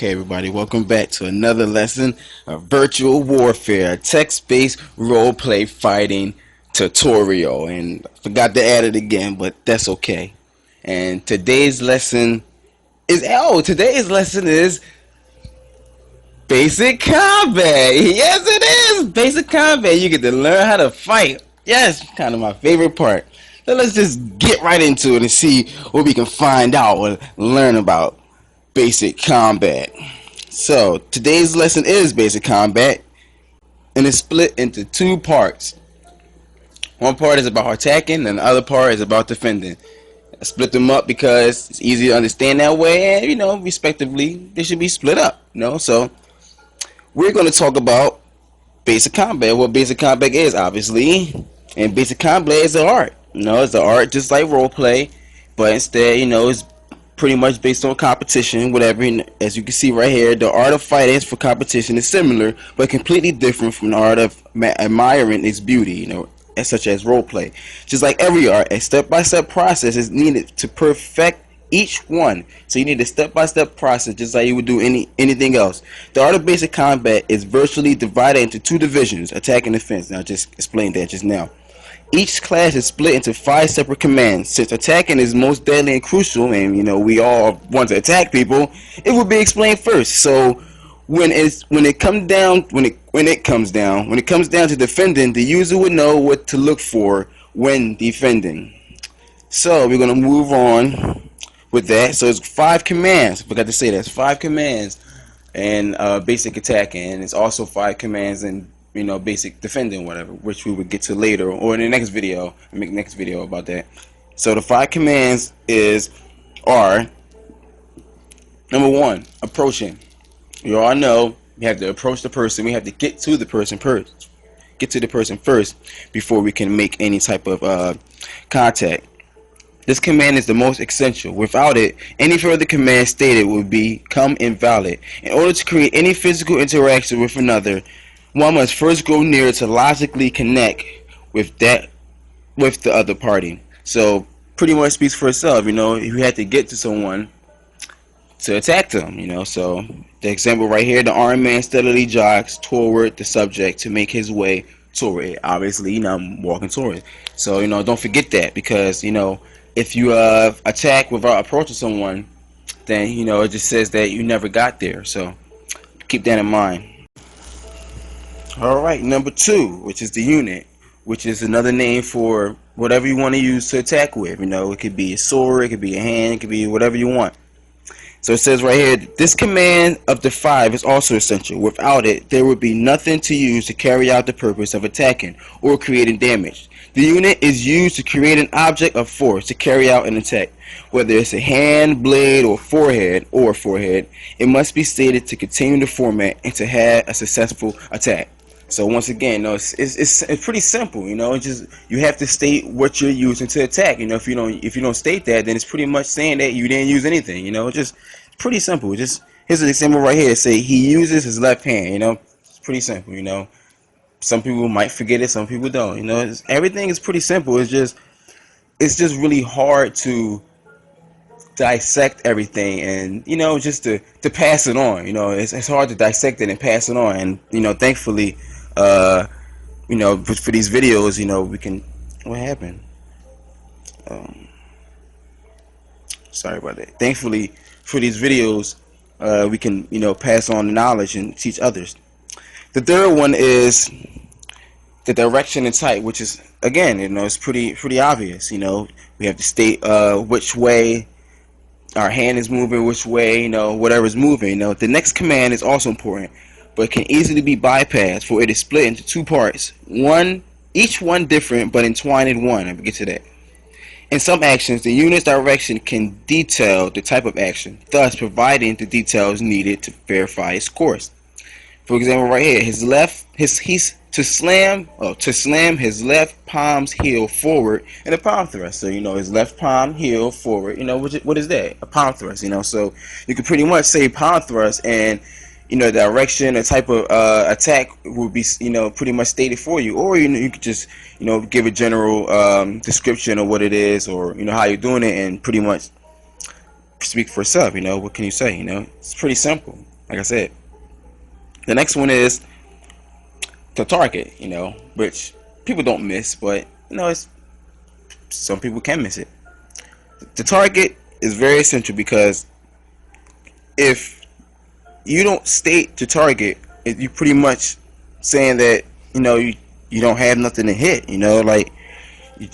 Okay, everybody, welcome back to another lesson of virtual warfare, a text-based role-play fighting tutorial. And I forgot to add it again, but that's okay. And today's lesson is basic combat. Yes, it is basic combat. You get to learn how to fight. Yes, kind of my favorite part. So let's just get right into it and see what we can find out or learn about basic combat. So today's lesson is basic combat, and it's split into two parts. One part is about attacking, and the other part is about defending. I split them up because it's easy to understand that way, and respectively, they should be split up. So we're going to talk about basic combat. What basic combat is, obviously, and basic combat is an art. It's an art just like role play, but instead, it's pretty much based on competition, whatever. As you can see right here, the art of fighting for competition is similar, but completely different from the art of admiring its beauty, such as role play. Just like every art, a step-by-step process is needed to perfect each one. So you need a step-by-step process, just like you would do anything else. The art of basic combat is virtually divided into two divisions: attack and defense. Now, I just explained that just now. Each class is split into 5 separate commands. Since attacking is most deadly and crucial, and we all want to attack people, it will be explained first. So when it comes down to defending, the user would know what to look for when defending. So we're gonna move on with that. So it's 5 commands. I forgot to say that. It's 5 commands and basic attacking, and it's also 5 commands and basic defending, whatever, which we would get to later or in the next video. I'll make the next video about that. So the 5 commands are number 1, approaching. You all know we have to approach the person. We have to get to the person first. Before we can make any type of contact. This command is the most essential. Without it, any further command stated would become invalid. In order to create any physical interaction with another, one must first go near to logically connect with the other party. So pretty much speaks for itself. You had to get to someone to attack them. So the example right here: the armed man steadily jogs toward the subject to make his way toward it. Obviously, I'm walking toward it. So don't forget that, because if you attack without approaching someone, then it just says that you never got there. So keep that in mind. Alright, number 2, which is the unit, which is another name for whatever you want to use to attack with. It could be a sword, it could be a hand, it could be whatever you want. So it says right here, this command of the 5 is also essential. Without it, there would be nothing to use to carry out the purpose of attacking or creating damage. The unit is used to create an object of force to carry out an attack. Whether it's a hand, blade, or forehead, it must be stated to continue the format and to have a successful attack. So once again, it's pretty simple. It's just you have to state what you're using to attack. If you don't state that, then it's pretty much saying that you didn't use anything. It's just pretty simple. Just here's an example right here. Say he uses his left hand. It's pretty simple. Some people might forget it, some people don't. Everything is pretty simple. It's just really hard to dissect everything, and just to pass it on. It's hard to dissect it and pass it on, and thankfully, for these videos, we can. What happened? Sorry about that. Thankfully, for these videos, we can pass on the knowledge and teach others. The third one is the direction and type, which is, again, it's pretty obvious. We have to state which way our hand is moving, which way, whatever's moving. The next command is also important, but can easily be bypassed, for it is split into 2 parts. Each one different, but entwined in one. I'll get to that. In some actions, the unit's direction can detail the type of action, thus providing the details needed to verify its course. For example, right here, he's to slam his left palm's heel forward in a palm thrust. So his left palm heel forward. What is that? A palm thrust. So you can pretty much say palm thrust, and direction, the type of attack will be pretty much stated for you, or you could just give a general description of what it is, or how you're doing it, and pretty much speak for itself. What can you say? It's pretty simple. like I said. The next one is the target, which people don't miss, but it's some people can miss it. The target is very essential because if you don't state the target, you pretty much saying that you don't have nothing to hit. Like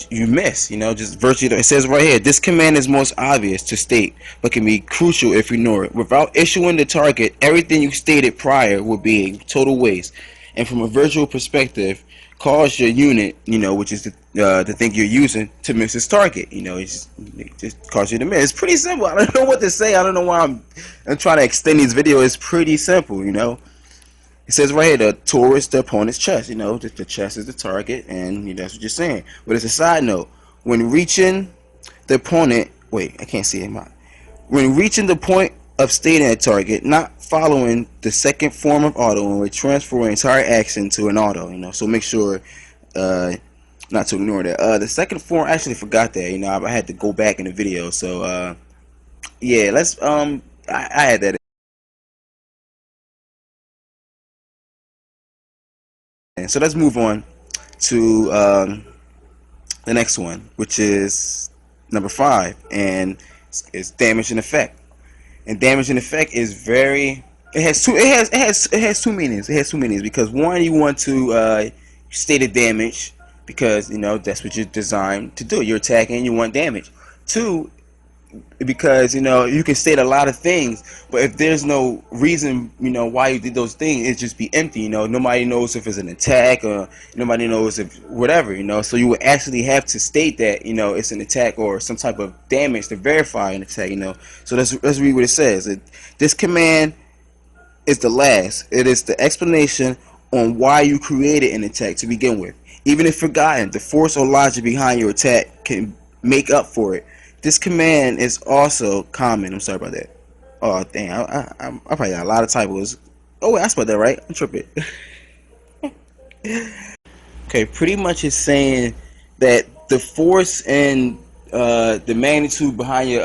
you miss. Just virtually. It says right here, this command is most obvious to state, but can be crucial if you ignore it. Without issuing the target, everything you stated prior would be a total waste. And from a virtual perspective, cause your unit, which is the thing you're using, to miss its target. It just cause you to miss. It's pretty simple. I don't know what to say. I don't know why I'm trying to extend these videos. It's pretty simple. It says right here, the towards the opponent's chest. The chest is the target, and that's what you're saying. But as a side note, when reaching the opponent, wait, I can't see it. When reaching the point of stating a target, not following the second form of auto, and we transfer an entire action to an auto. So make sure not to ignore that. The second form, I actually forgot that. I had to go back in the video. So yeah, let's I had that. So let's move on to the next one, which is number 5, and it's damage and effect. And damage and effect is very. It has two meanings. It has two meanings because one, you want to state a damage because that's what you're designed to do. You're attacking, you want damage. Two, because you can state a lot of things, but if there's no reason why you did those things, it just be empty. Nobody knows if it's an attack, or nobody knows if whatever. So you would actually have to state that it's an attack or some type of damage to verify an attack. So let's read what it says. This command is the last. It is the explanation on why you created an attack to begin with. Even if forgotten, the force or logic behind your attack can make up for it. This command is also common. I'm sorry about that. Oh, damn. I probably got a lot of typos. Oh, wait, I spelled that right. I'm tripping. Okay, pretty much it's saying that the force and the magnitude behind your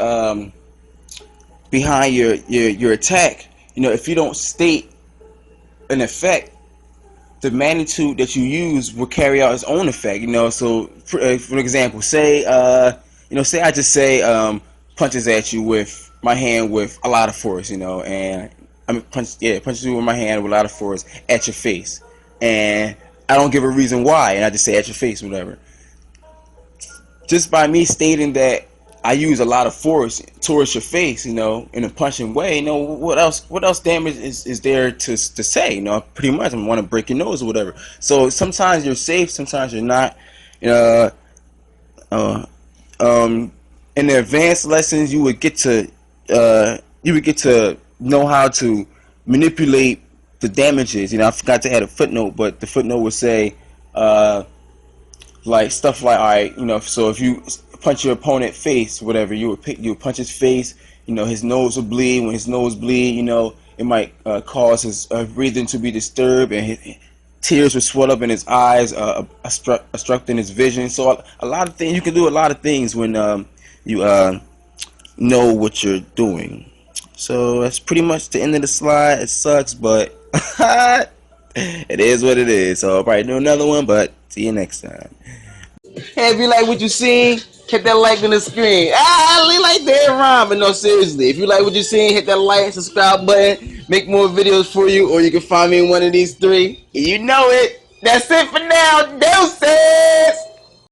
attack, if you don't state an effect, the magnitude that you use will carry out its own effect. So for example, say say I just say punches at you with my hand with a lot of force, and punches you with my hand with a lot of force at your face, and I don't give a reason why, and I just say at your face, whatever. Just by me stating that I use a lot of force towards your face, in a punching way, what else damage is there to say? Pretty much I want to break your nose or whatever. So sometimes you're safe, sometimes you're not. In the advanced lessons, you would get to know how to manipulate the damages. I forgot to add a footnote, but the footnote would say like stuff like, all right, so if you punch your opponent face, whatever, you would punch his face. His nose will bleed. When his nose bleed, it might cause his breathing to be disturbed, and his tears would swell up in his eyes, obstructing his vision. So a lot of things, you can do a lot of things when you know what you're doing. So that's pretty much the end of the slide. It sucks, but it is what it is. So I'll probably do another one, but see you next time. Hey, if you like what you seen, hit that like on the screen. I like that rhyme, but no, seriously. If you like what you seen, hit that like and subscribe button. Make more videos for you, or you can find me in one of these 3. You know it. That's it for now. Deuces!